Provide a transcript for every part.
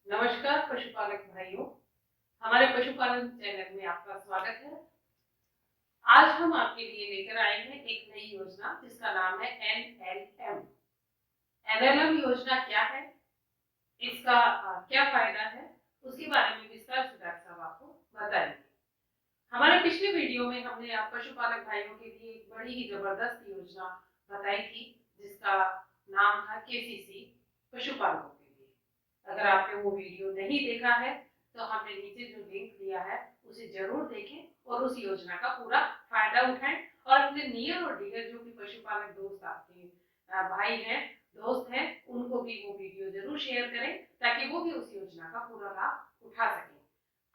नमस्कार पशुपालक भाइयों, हमारे पशुपालन चैनल में आपका स्वागत है। आज हम आपके लिए लेकर आए हैं एक नई योजना जिसका नाम है एनएलएम। एनएलएम योजना क्या है, इसका क्या फायदा है, उसके बारे में विस्तार से डॉक्टर साहब आपको बताएंगे। हमारे पिछले वीडियो में हमने आप पशुपालक भाइयों के लिए एक बड़ी ही जबरदस्त योजना बताई थी जिसका नाम था केसीसी पशुपालकों के लिए। अगर आपने वो वीडियो नहीं देखा है तो हमने नीचे जो लिंक दिया है उसे जरूर देखें और उस योजना का पूरा फायदा उठाएं और अपने नियर और डियर जो भी पशुपालक दोस्त आपके भाई हैं, दोस्त हैं, उनको भी वो वीडियो जरूर शेयर करें ताकि वो भी उस योजना का पूरा लाभ उठा सकें।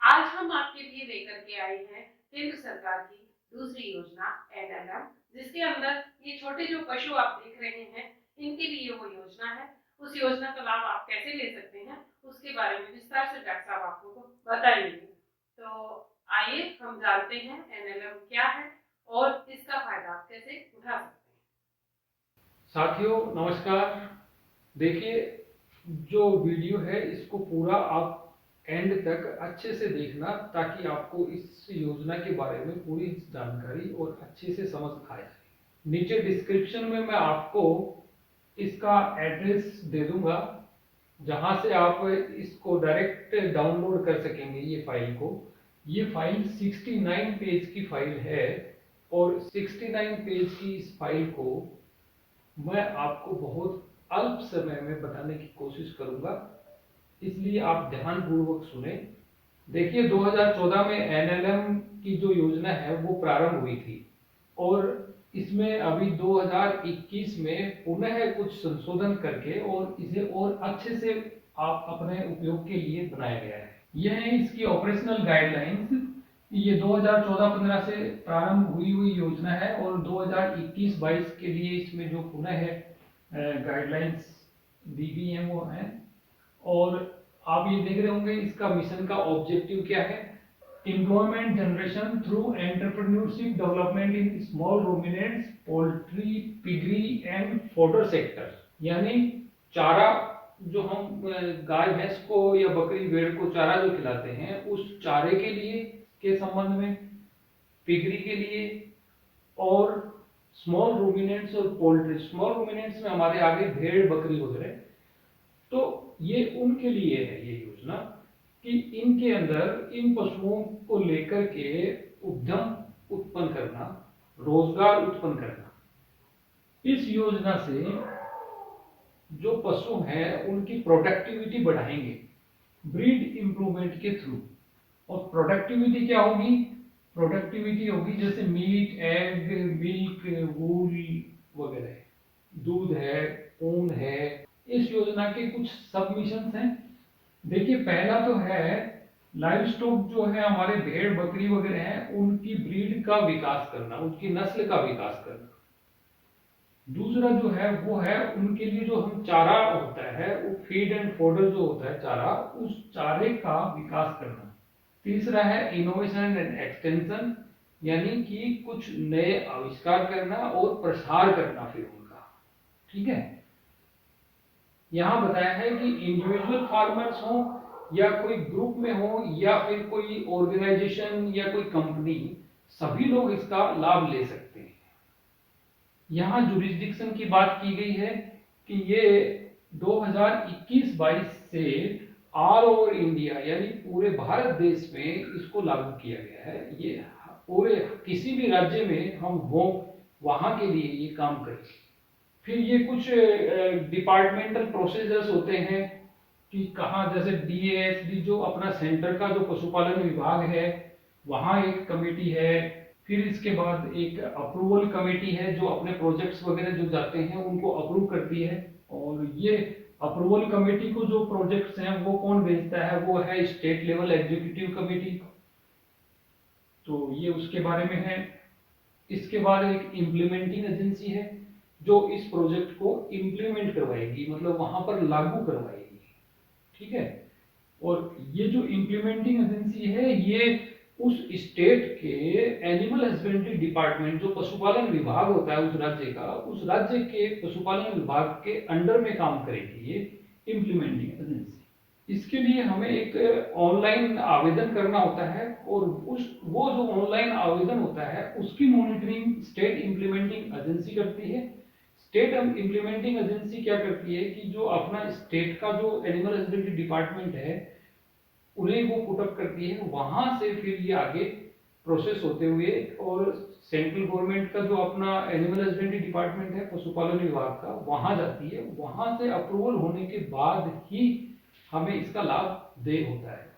आज हम आपके लिए लेकर के आए हैं केंद्र सरकार की दूसरी योजना एनएलएम, जिसके अंदर ये छोटे जो पशु आप देख रहे हैं इनके लिए वो योजना है। उस योजना का लाभ आप कैसे ले सकते हैं उसके बारे में विस्तार से डॉक्टर साहब आपको बताएंगे। तो आइए हम जानते हैं एनएलएम क्या है और इसका फायदा आप कैसे उठा सकते हैं। साथियों नमस्कार। देखिए, जो वीडियो है इसको पूरा आप एंड तक अच्छे से देखना ताकि आपको इस योजना के बारे में पूरी जानकारी और अच्छे से समझ आ जाए। नीचे डिस्क्रिप्शन में मैं आपको इसका एड्रेस दे दूंगा जहां से आप इसको डायरेक्ट डाउनलोड कर सकेंगे। ये फाइल को, ये फाइल 69 पेज की फाइल है और 69 पेज की इस फाइल को मैं आपको बहुत अल्प समय में बताने की कोशिश करूंगा, इसलिए आप ध्यानपूर्वक सुने। देखिए, 2014 में एनएलएम की जो योजना है वो प्रारंभ हुई थी और इसमें अभी 2021 में पुनः कुछ संशोधन करके और इसे और अच्छे से आप अपने उपयोग के लिए बनाया गया है। यह है इसकी ऑपरेशनल गाइडलाइंस। ये 2014-15 से प्रारंभ हुई योजना है और 2021-22 के लिए इसमें जो पुनः है गाइडलाइंस दी गई हैं वो हैं। और आप ये देख रहे होंगे इसका मिशन का ऑब्जेक्टिव क्या है। Employment generation through entrepreneurship development in small ruminants, poultry, piggery and fodder sector. यानी चारा, जो हम गाय भैंस को या बकरी भेड़ को चारा जो खिलाते हैं उस चारे के लिए के संबंध में, पिगरी के लिए और स्मॉल रूमिनेंट्स और पोल्ट्री। स्मॉल रूमिनेंट्स में हमारे आगे भेड़ बकरी वगैरह, तो ये उनके लिए है ये योजना कि इनके अंदर इन पशुओं को लेकर के उद्यम उत्पन्न करना, रोजगार उत्पन्न करना। इस योजना से जो पशु हैं उनकी प्रोडक्टिविटी बढ़ाएंगे ब्रीड इंप्रूवमेंट के थ्रू। और प्रोडक्टिविटी क्या होगी? प्रोडक्टिविटी होगी जैसे मीट, एग, मिल्क, वूल वगैरह, दूध है, ऊन है। इस योजना के कुछ सब मिशन हैं। देखिए, पहला तो है लाइव स्टॉक, जो है हमारे भेड़ बकरी वगैरह हैं उनकी ब्रीड का विकास करना, उनकी नस्ल का विकास करना। दूसरा जो है वो है उनके लिए जो हम चारा होता है, वो फीड एंड फोडर जो होता है चारा, उस चारे का विकास करना। तीसरा है इनोवेशन एंड एक्सटेंशन, यानी कि कुछ नए आविष्कार करना और प्रसार करना फिर उनका। ठीक है, यहां बताया है कि इंडिविजुअल फार्मर्स हो या कोई ग्रुप में हो या फिर कोई ऑर्गेनाइजेशन या कोई कंपनी, सभी लोग इसका लाभ ले सकते हैं। यहां जुरिस्डिक्शन की बात की गई है कि ये 2021-22 से ऑल ओवर इंडिया यानी पूरे भारत देश में इसको लागू किया गया है। ये पूरे किसी भी राज्य में हम हो वहां के लिए ये काम करें। फिर ये कुछ डिपार्टमेंटल प्रोसीजर्स होते हैं कि कहाँ, जैसे डीएएसडी जो अपना सेंटर का जो पशुपालन विभाग है वहाँ एक कमेटी है। फिर इसके बाद एक अप्रूवल कमेटी है जो अपने प्रोजेक्ट्स वगैरह जो जाते हैं उनको अप्रूव करती है। और ये अप्रूवल कमेटी को जो प्रोजेक्ट्स हैं वो कौन भेजता है, वो है स्टेट लेवल एग्जीक्यूटिव कमेटी। तो ये उसके बारे में है। इसके बाद एक इम्प्लीमेंटिंग एजेंसी है जो इस प्रोजेक्ट को इम्प्लीमेंट करवाएगी, मतलब वहां पर लागू करवाएगी। ठीक है, और ये जो इम्प्लीमेंटिंग एजेंसी है ये उस स्टेट के एनिमल हस्बेंड्री डिपार्टमेंट, जो पशुपालन विभाग होता है उस राज्य का, उस राज्य के पशुपालन विभाग के अंडर में काम करेगी ये इम्प्लीमेंटिंग एजेंसी। इसके लिए हमें एक ऑनलाइन आवेदन करना होता है और वो जो ऑनलाइन आवेदन होता है उसकी मॉनिटरिंग स्टेट इम्प्लीमेंटिंग एजेंसी करती है। स्टेट इम्प्लीमेंटिंग एजेंसी क्या करती है कि जो अपना स्टेट का जो एनिमल हस्बेंड्री डिपार्टमेंट है उन्हें वो पुटअप करती है, वहां से फिर ये आगे प्रोसेस होते हुए और सेंट्रल गवर्नमेंट का जो अपना एनिमल हस्बेंड्री डिपार्टमेंट है पशुपालन विभाग का वहां जाती है, वहां से अप्रूवल होने के बाद ही हमें इसका लाभ दे होता है।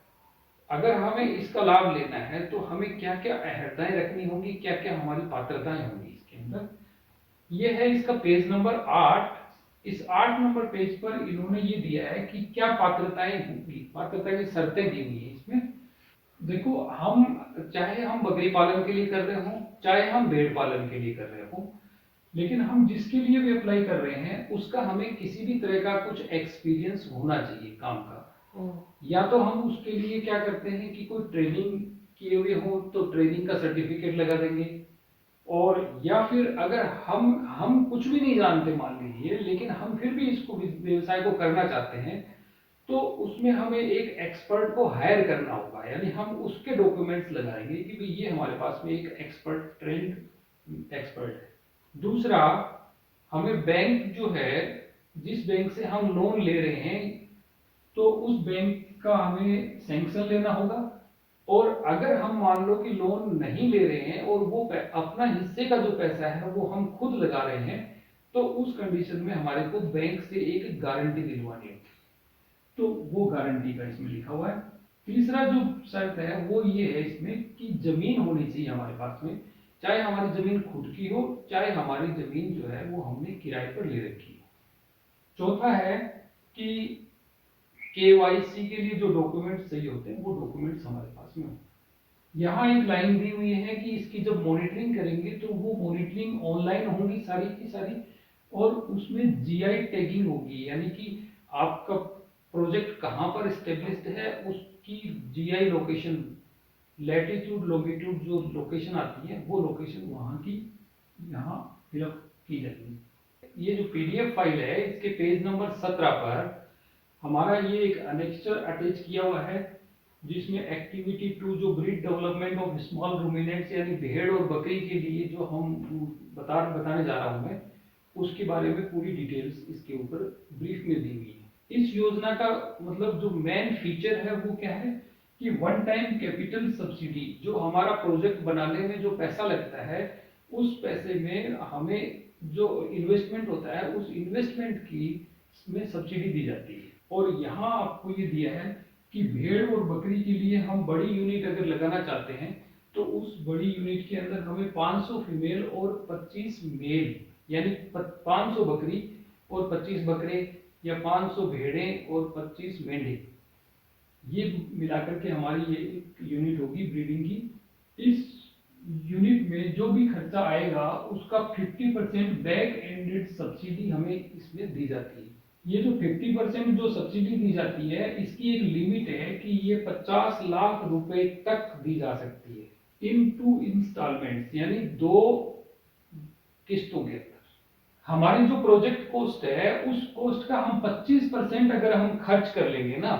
अगर हमें इसका लाभ लेना है तो हमें क्या क्या अहर्ताएं रखनी होंगी, क्या क्या हमारी पात्रताएं होंगी इसके अंदर, ये है इसका पेज नंबर 8। इस 8 नंबर पेज पर इन्होंने ये दिया है कि क्या पात्रताएं होंगी, पात्रता की शर्तें दी हुई है इसमें। देखो, हम चाहे हम बकरी पालन के लिए कर रहे हो चाहे हम भेड़ पालन के लिए कर रहे हो, लेकिन हम जिसके लिए भी अप्लाई कर रहे हैं उसका हमें किसी भी तरह का कुछ एक्सपीरियंस होना चाहिए काम का। या तो हम उसके लिए क्या करते हैं कि कोई ट्रेनिंग किए हुए हो तो ट्रेनिंग का सर्टिफिकेट लगा देंगे, और या फिर अगर हम कुछ भी नहीं जानते मान लीजिए लेकिन हम फिर भी इसको व्यवसाय को करना चाहते हैं तो उसमें हमें एक एक्सपर्ट को हायर करना होगा, यानी हम उसके डॉक्यूमेंट्स लगाएंगे कि भाई ये हमारे पास में एक एक्सपर्ट ट्रेंड एक्सपर्ट है। दूसरा, हमें बैंक जो है जिस बैंक से हम लोन ले रहे हैं तो उस बैंक का हमें सैंक्शन लेना होगा, और अगर हम मान लो कि लोन नहीं ले रहे हैं और वो अपना हिस्से का जो पैसा है वो हम खुद लगा रहे हैं तो उस कंडीशन में हमारे को बैंक से एक गारंटी दिलवानी होगी, तो वो गारंटी का इसमें लिखा हुआ है। तीसरा जो शर्त है वो ये है इसमें कि जमीन होनी चाहिए हमारे पास में, चाहे हमारी जमीन खुद की हो चाहे हमारी जमीन जो है वो हमने किराए पर ले रखी हो। चौथा है कि केवाईसी के लिए जो डॉक्यूमेंट्स चाहिए होते हैं वो डॉक्यूमेंट्स हमारे पास में हो। यहाँ एक लाइन दी हुई है कि इसकी जब मॉनिटरिंग करेंगे तो वो मॉनिटरिंग ऑनलाइन होगी सारी की सारी, और उसमें जीआई टैगिंग होगी, यानी कि आपका प्रोजेक्ट कहाँ पर स्टेब्लिश्ड है उसकी जीआई लोकेशन, लैटिट्यूड लॉन्गिट्यूड जो लोकेशन आती है वो लोकेशन वहाँ की यहाँ फिलअप की जाएगी। ये जो पीडीएफ फाइल है इसके पेज नंबर 17 पर हमारा ये एक अनेक्स्चर अटैच किया हुआ है जिसमें एक्टिविटी 2 जो breed development of small ruminants यानी भेड़ और बकरी के लिए जो हम बताने जा रहा हूं मैं, उसके बारे में पूरी डिटेल्स इसके ऊपर ब्रीफ में दी हुई है। इस योजना का मतलब जो मेन फीचर है वो क्या है कि वन टाइम कैपिटल सब्सिडी, जो हमारा प्रोजेक्ट बनाने में जो पैसा लगता है उस पैसे में हमें जो इन्वेस्टमेंट होता है उस इन्वेस्टमेंट की में सब्सिडी दी जाती है। और यहाँ आपको ये दिया है कि भेड़ और बकरी के लिए हम बड़ी यूनिट अगर लगाना चाहते हैं तो उस बड़ी यूनिट के अंदर हमें 500 फीमेल और 25 मेल, यानी 500 बकरी और 25 बकरे या 500 भेड़ें और 25 मेंढे, ये मिलाकर के हमारी ये एक यूनिट होगी ब्रीडिंग की। इस यूनिट में जो भी खर्चा आएगा उसका 50% बैक एंडेड सब्सिडी हमें इसमें दी जाती है। ये जो 50% जो सब्सिडी दी जाती है इसकी एक लिमिट है कि ये 50 लाख रुपए तक दी जा सकती है इन 2 इंस्टॉलमेंट्स, यानी 2 किस्तों के अंदर। हमारी जो प्रोजेक्ट कॉस्ट है उस कॉस्ट का हम 25% अगर हम खर्च कर लेंगे ना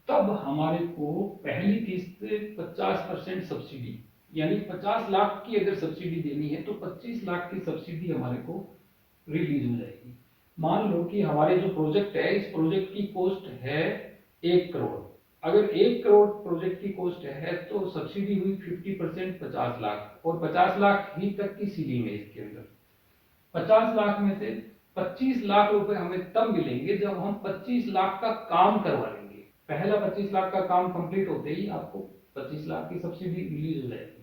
तब हमारे को पहली किस्त 50% सब्सिडी, यानी 50 लाख की अगर सब्सिडी देनी है तो 25 लाख की सब्सिडी हमारे को रिलीज हो जाएगी। मान लो कि हमारे जो प्रोजेक्ट है इस प्रोजेक्ट की कॉस्ट है 1 करोड़, अगर 1 करोड़ प्रोजेक्ट की कॉस्ट है तो सब्सिडी हुई 50% 50 लाख, और 50 लाख ही तक की सीलिंग है इसके अंदर। 50 लाख में से 25 लाख रुपए हमें तब मिलेंगे जब हम 25 लाख का काम करवा लेंगे। पहला 25 लाख का काम कंप्लीट होते ही आपको 25 लाख की सब्सिडी रिलीज हो जाएगी।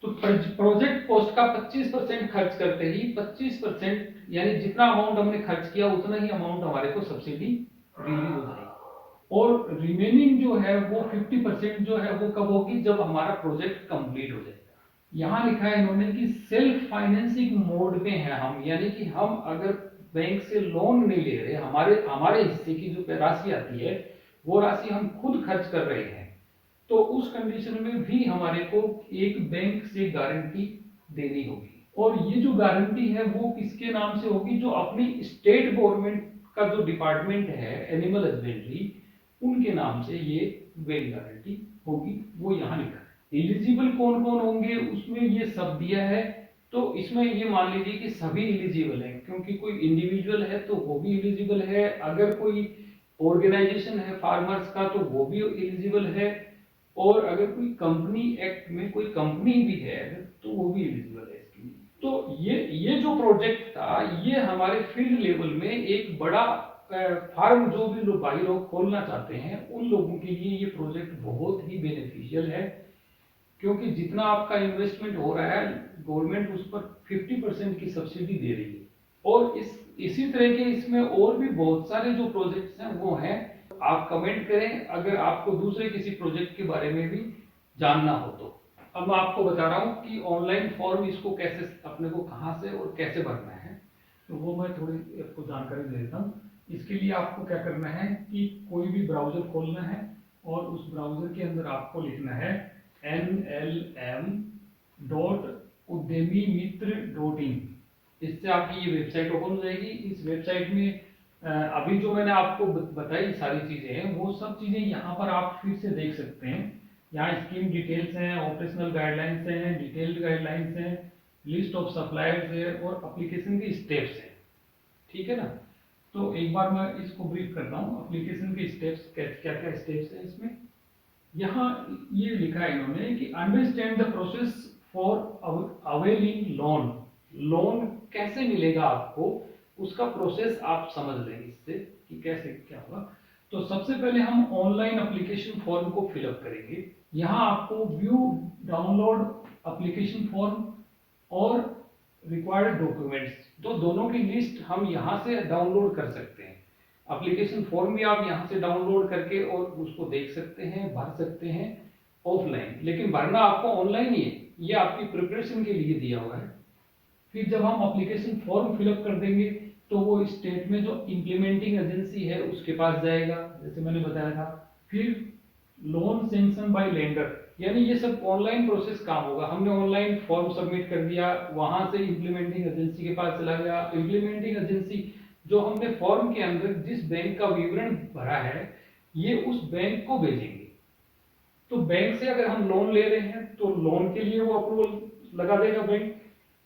तो प्रोजेक्ट कॉस्ट का 25% खर्च करते ही 25% यानी जितना अमाउंट हमने खर्च किया उतना ही अमाउंट हमारे को सब्सिडी रिलीज हो जाएगी, और रिमेनिंग जो है वो 50% जो है वो कब होगी जब हमारा प्रोजेक्ट कंप्लीट हो जाएगा। यहाँ लिखा है इन्होंने कि सेल्फ फाइनेंसिंग मोड में है हम, यानी कि हम अगर बैंक से लोन नहीं ले रहे, हमारे हिस्से की जो राशि आती है वो राशि हम खुद खर्च कर रहे हैं, तो उस कंडीशन में भी हमारे को एक बैंक से गारंटी देनी होगी। और ये जो गारंटी है वो किसके नाम से होगी, जो अपनी स्टेट गवर्नमेंट का जो डिपार्टमेंट है एनिमल हस्बेंड्री उनके नाम से ये बैंक गारंटी होगी, वो यहाँ लिखा है। एलिजिबल कौन कौन होंगे उसमें ये सब दिया है। तो इसमें ये मान लीजिए कि सभी एलिजिबल हैं, क्योंकि कोई इंडिविजुअल है तो वो भी एलिजिबल है, अगर कोई ऑर्गेनाइजेशन है फार्मर्स का तो वो भी एलिजिबल है, और अगर कोई कंपनी एक्ट में कोई कंपनी भी है तो वो भी एलिजिबल है इसके लिए। तो ये जो प्रोजेक्ट था ये हमारे फील्ड लेवल में एक बड़ा फार्म जो भी लोग भाई लोग खोलना चाहते हैं उन लोगों के लिए ये प्रोजेक्ट बहुत ही बेनिफिशियल है, क्योंकि जितना आपका इन्वेस्टमेंट हो रहा है गवर्नमेंट उस पर 50% की सब्सिडी दे रही है। और इसी तरह के इसमें और भी बहुत सारे जो प्रोजेक्ट्स हैं वो हैं। आप कमेंट करें अगर आपको दूसरे किसी प्रोजेक्ट के बारे में भी जानना हो तो। अब मैं आपको बता रहा हूँ कि ऑनलाइन फॉर्म इसको कैसे अपने को कहाँ से और कैसे भरना है, तो वो मैं थोड़ी आपको जानकारी दे देता हूँ। इसके लिए आपको क्या करना है कि कोई भी ब्राउजर खोलना है और उस ब्राउजर के अंदर आपको लिखना है nlm.udyamimiत्र.in। इससे आपकी ये वेबसाइट ओपन हो जाएगी। इस वेबसाइट में अभी जो मैंने आपको बताई सारी चीजें हैं वो सब चीजें यहाँ पर आप फिर से देख सकते हैं। यहाँ स्कीम डिटेल्स हैं, ऑपरेशनल गाइडलाइंस हैं, डिटेल्ड गाइडलाइंस हैं, लिस्ट ऑफ सप्लायर्स है और एप्लीकेशन के स्टेप्स हैं। ठीक है ना। तो एक बार मैं इसको ब्रीफ करता हूँ एप्लीकेशन के स्टेप्स, क्या क्या स्टेप्स हैं इसमें। यहाँ ये लिखा है इन्होंने कि understand the process for availing loan. Loan कैसे मिलेगा आपको उसका प्रोसेस आप समझ लेंगे इससे कि कैसे क्या होगा। तो सबसे पहले हम ऑनलाइन एप्लीकेशन फॉर्म को फिलअप करेंगे। यहाँ आपको व्यू डाउनलोड एप्लीकेशन फॉर्म और रिक्वायर्ड डॉक्यूमेंट्स तो दोनों की लिस्ट हम यहाँ से डाउनलोड कर सकते हैं। एप्लीकेशन फॉर्म भी आप यहाँ से डाउनलोड करके और उसको देख सकते हैं, भर सकते हैं ऑफलाइन, लेकिन भरना आपको ऑनलाइन ही है, ये आपकी प्रिपरेशन के लिए दिया हुआ है। फिर जब हम एप्लीकेशन फॉर्म फिलअप कर देंगे तो वो स्टेट में जो इम्प्लीमेंटिंग एजेंसी है उसके पास जाएगा, जैसे मैंने बताया था। फिर लोन सैंक्शन बाय लेंडर, यानी ये सब ऑनलाइन प्रोसेस काम होगा। हमने ऑनलाइन फॉर्म सबमिट कर दिया, वहां से इम्प्लीमेंटिंग एजेंसी के पास चला गया। इम्प्लीमेंटिंग एजेंसी जो हमने फॉर्म के अंदर जिस बैंक का विवरण भरा है ये उस बैंक को भेजेंगे। तो बैंक से अगर हम लोन ले रहे हैं तो लोन के लिए वो अप्रूवल लगा देगा बैंक,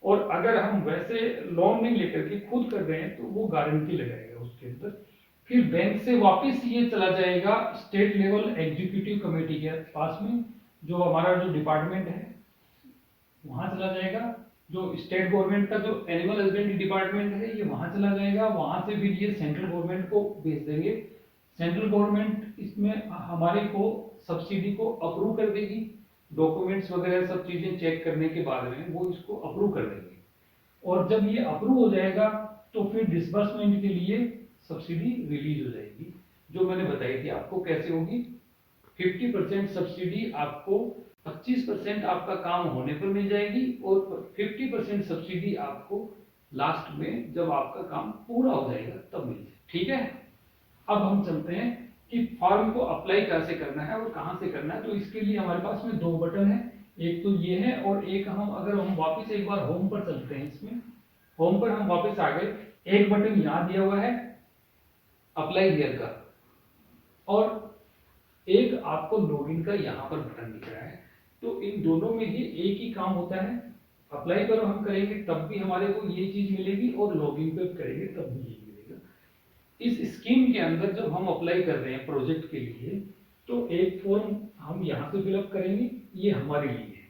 और अगर हम वैसे लोन नहीं लेकर के खुद कर रहे हैं तो वो गारंटी लगाएगा उसके अंदर। फिर बैंक से वापस ये चला जाएगा स्टेट लेवल एग्जीक्यूटिव कमेटी के पास में, जो हमारा जो डिपार्टमेंट है वहां चला जाएगा। जो स्टेट गवर्नमेंट का जो एनिमल हस्बेंड्री डिपार्टमेंट है ये वहां चला जाएगा। वहां से फिर ये सेंट्रल गवर्नमेंट को भेज देंगे। सेंट्रल गवर्नमेंट इसमें हमारे को सब्सिडी को अप्रूव कर देगी। डॉक्यूमेंट्स वगैरह सब चीजें चेक करने के बाद में वो इसको अप्रूव कर देंगे, और जब ये अप्रूव हो जाएगा तो फिर डिसबर्समेंट के लिए सब्सिडी रिलीज हो जाएगी, जो मैंने बताई थी आपको कैसे होगी। 50% सब्सिडी आपको 25% आपका काम होने पर मिल जाएगी, और 50% सब्सिडी आपको लास्ट में जब आपका काम पूरा हो जाएगा तब मिल जाएगी। ठीक है। अब हम चलते हैं कि फॉर्म को अप्लाई कैसे करना है और कहां से करना है। तो इसके लिए हमारे पास में दो बटन है, एक तो ये है और एक हम अगर हम वापस एक बार होम पर चलते हैं, इसमें होम पर हम वापस आ गए। एक बटन यहाँ दिया हुआ है अप्लाई हियर का, और एक आपको लॉगिन का यहाँ पर बटन दिख रहा है। तो इन दोनों में ही एक ही काम होता है। अप्लाई पर हम करेंगे तब भी हमारे को ये चीज मिलेगी, और लॉगिन पे करेंगे तब भी ये मिलेगा। इस स्कीम के अंदर जब हम अप्लाई कर रहे हैं प्रोजेक्ट के लिए तो एक फॉर्म हम यहाँ से फिलअप करेंगे, ये हमारे लिए है।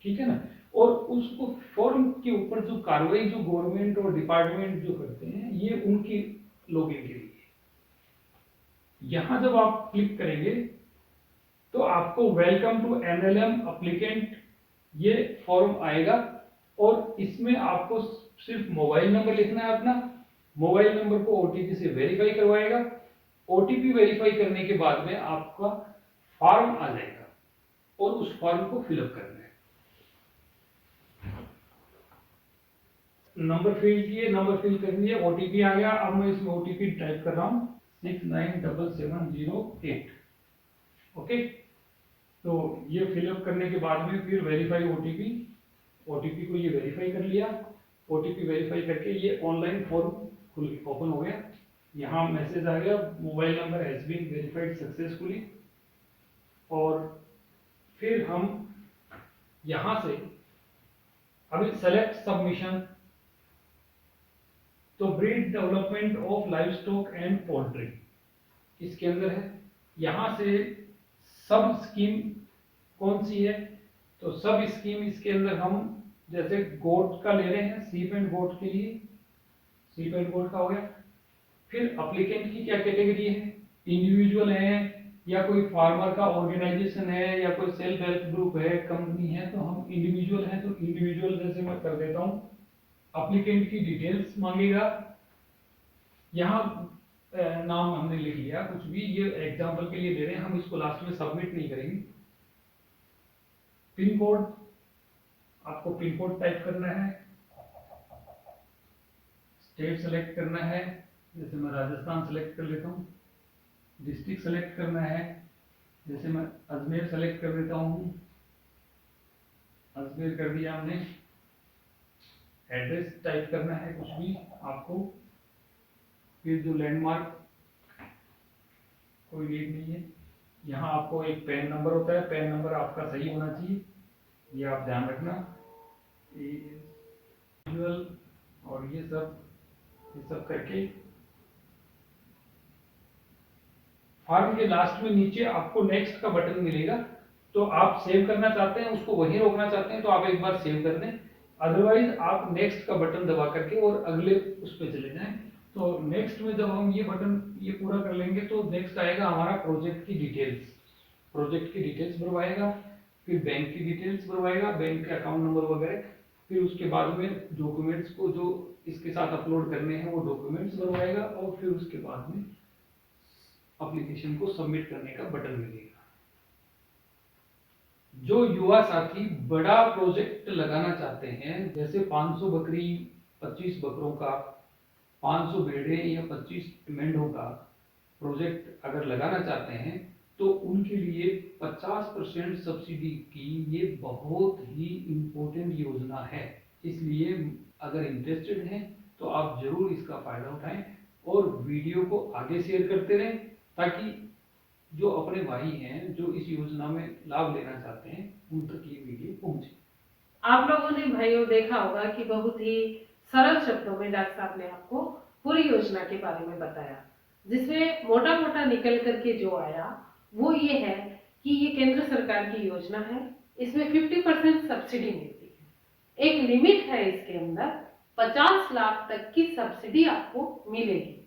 ठीक है ना। और उसको फॉर्म के ऊपर जो कार्रवाई जो गवर्नमेंट और डिपार्टमेंट जो करते हैं ये उनकी लॉगिन के लिए। यहां जब आप क्लिक करेंगे तो आपको वेलकम टू एनएलएम एप्लीकेंट ये फॉर्म आएगा, और इसमें आपको सिर्फ मोबाइल नंबर लिखना है अपना। मोबाइल नंबर को ओटीपी से वेरीफाई करवाएगा। ओटीपी वेरीफाई करने के बाद में आपका फॉर्म आ जाएगा और उस फॉर्म को फिलअप करना है। नंबर फिल किए, नंबर फिल कर दिए, ओटीपी आ गया। अब मैं इसमें ओटीपी टाइप कर रहा हूं 697708। ओके। तो ये फिलअप करने के बाद में फिर वेरीफाई ओटीपी, ओटीपी को ये वेरीफाई कर लिया। ओटीपी वेरीफाई करके ये ऑनलाइन फॉर्म ओपन हो गया। यहाँ मैसेज आ गया mobile number has been verified successfully. और फिर हम यहाँ से अभी सेलेक्ट सबमिशन, तो breed development of livestock and poultry इसके अंदर है। यहाँ से सब स्कीम कौन सी है, तो सब स्कीम इसके अंदर हम जैसे गोट का ले रहे हैं, सीप एंड गोट के लिए सीप एंड गोट का हो गया। फिर एप्लीकेंट की क्या कैटेगरी है, इंडिविजुअल है या कोई फार्मर का ऑर्गेनाइजेशन है या कोई सेल्फ हेल्प ग्रुप है, कंपनी है, तो हम इंडिविजुअल हैं तो इंडिविजुअल जैसे मैं कर देता हूँ। एप्लीकेंट की डिटेल्स मांगेगा, यहाँ नाम हमने लिख लिया कुछ भी, ये एग्जांपल के लिए दे रहे हैं, हम इसको लास्ट में सबमिट नहीं करेंगे। पिन कोड, आपको पिन कोड टाइप करना है, स्टेट सेलेक्ट करना है, जैसे मैं राजस्थान सेलेक्ट कर लेता हूँ। डिस्ट्रिक्ट सेलेक्ट करना है, जैसे मैं अजमेर सेलेक्ट कर देता हूँ, अजमेर कर दिया हमने। एड्रेस टाइप करना है कुछ भी आपको, फिर जो लैंडमार्क कोई नीड नहीं है। यहाँ आपको एक पैन नंबर होता है, पैन नंबर आपका सही होना चाहिए, ये आप ध्यान रखना। और ये सब करके फॉर्म के लास्ट में नीचे आपको नेक्स्ट का बटन मिलेगा, तो आप सेव करना चाहते हैं उसको वहीं रोकना चाहते हैं तो आप एक बार सेव कर दें, अदरवाइज आप नेक्स्ट का बटन दबा करके और अगले उस पर चले जाएं। तो नेक्स्ट में जब हम ये बटन ये पूरा कर लेंगे तो नेक्स्ट आएगा हमारा प्रोजेक्ट की डिटेल्स भरवाएगा, फिर बैंक की डिटेल्स भरवाएगा, बैंक के अकाउंट नंबर वगैरह, फिर उसके बाद में डॉक्यूमेंट्स को जो इसके साथ अपलोड करने हैं वो डॉक्यूमेंट्स भरवाएगा, और फिर उसके बाद में एप्लीकेशन को सबमिट करने का बटन मिलेगा। जो युवा साथी बड़ा प्रोजेक्ट लगाना चाहते हैं, जैसे 500 बकरी, 25 बकरों का, 500 भेड़ें या 25 मेंढों का प्रोजेक्ट अगर लगाना चाहते हैं, तो उनके लिए 50% सब्सिडी की ये बहुत ही इम्पोर्टेंट योजना है। इसलिए अगर इंटरेस्टेड हैं तो आप जरूर इसका फायदा उठाएं और वीडियो को आगे शेयर करते रहें, ताकि जो अपने भाई हैं जो इस योजना में लाभ लेना चाहते हैं उन तक ये वीडियो पहुंचे। आप लोगों ने भाइयों देखा होगा कि बहुत ही सरल शब्दों में डॉक्टर साहब ने आपको पूरी योजना के बारे में बताया, जिसमें मोटा मोटा निकल करके जो आया वो ये है कि ये केंद्र सरकार की योजना है। इसमें 50% सब्सिडी मिलती है, एक लिमिट है इसके अंदर 50 लाख तक की सब्सिडी आपको मिलेगी।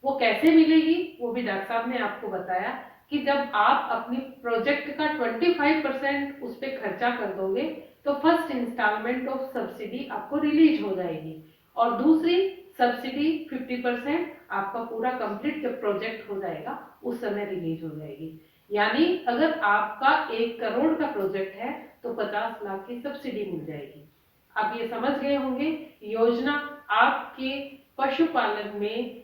वो कैसे मिलेगी वो भी डॉक्टर साहब ने आपको बताया कि जब आप अपनी प्रोजेक्ट का 25% उस पर खर्चा कर दोगे तो फर्स्ट इंस्टॉलमेंट ऑफ सब्सिडी आपको रिलीज हो जाएगी, और दूसरी सब्सिडी 50% आपका पूरा कंप्लीट जब प्रोजेक्ट हो जाएगा उस समय रिलीज हो जाएगी। यानी अगर आपका 1 करोड़ का प्रोजेक्ट है तो 50 लाख की सब्सिडी मिल जाएगी। आप ये समझ गए होंगे, योजना आपके पशुपालन में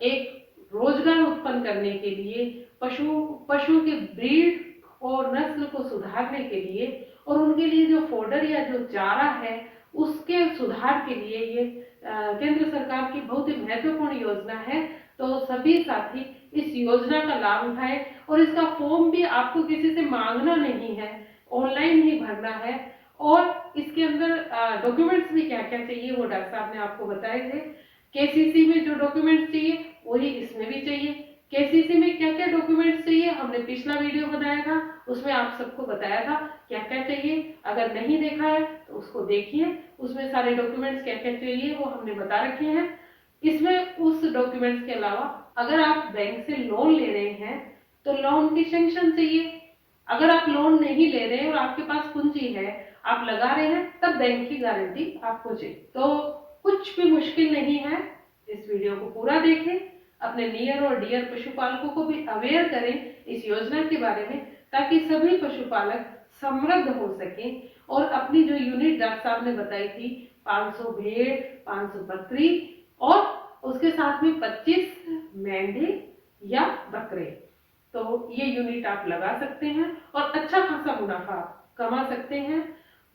एक रोजगार उत्पन्न करने के लिए, पशु के ब्रीड और नस्ल को सुधारने के लिए, और उनके लिए जो फोडर या जो चारा है उसके सुधार के लिए ये केंद्र सरकार की बहुत ही महत्वपूर्ण योजना है। तो सभी साथी इस योजना का लाभ उठाएं, और इसका फॉर्म भी आपको किसी से मांगना नहीं है, ऑनलाइन ही भरना है। और इसके अंदर डॉक्यूमेंट्स भी क्या क्या चाहिए वो डॉक्टर साहब ने आपको बताए थे। केसीसी में जो डॉक्यूमेंट्स चाहिए वही इसमें भी चाहिए। केसीसी में क्या क्या डॉक्यूमेंट्स चाहिए हमने पिछला वीडियो बनाया था, उसमें आप सबको बताया था क्या क्या चाहिए। अगर नहीं देखा है तो उसको देखिए, उसमें सारे डॉक्यूमेंट्स क्या क्या चाहिए वो हमने बता रखे हैं। इसमें उस डॉक्यूमेंट्स के अलावा अगर आप बैंक से लोन ले रहे हैं तो लोन की सैंक्शन चाहिए। अगर आप लोन नहीं ले रहे और आपके पास पूंजी है, आप लगा रहे हैं, तब बैंक की गारंटी आपको चाहिए। तो कुछ भी मुश्किल नहीं है, इस वीडियो को पूरा देखें, अपने नियर और डियर पशुपालकों को भी अवेयर करें इस योजना के बारे में, ताकि सभी पशुपालक समृद्ध हो सके और अपनी जो यूनिट डॉक्टर साहब ने बताई थी 500 भेड़, 500 बकरी और उसके साथ में 25 मेंढे या बकरे, तो ये यूनिट आप लगा सकते हैं और अच्छा खासा मुनाफा कमा सकते हैं।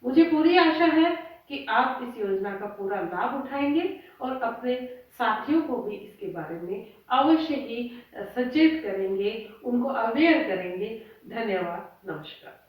मुझे पूरी आशा है कि आप इस योजना का पूरा लाभ उठाएंगे और अपने साथियों को भी इसके बारे में अवश्य ही सचेत करेंगे, उनको अवेयर करेंगे। धन्यवाद, नमस्कार।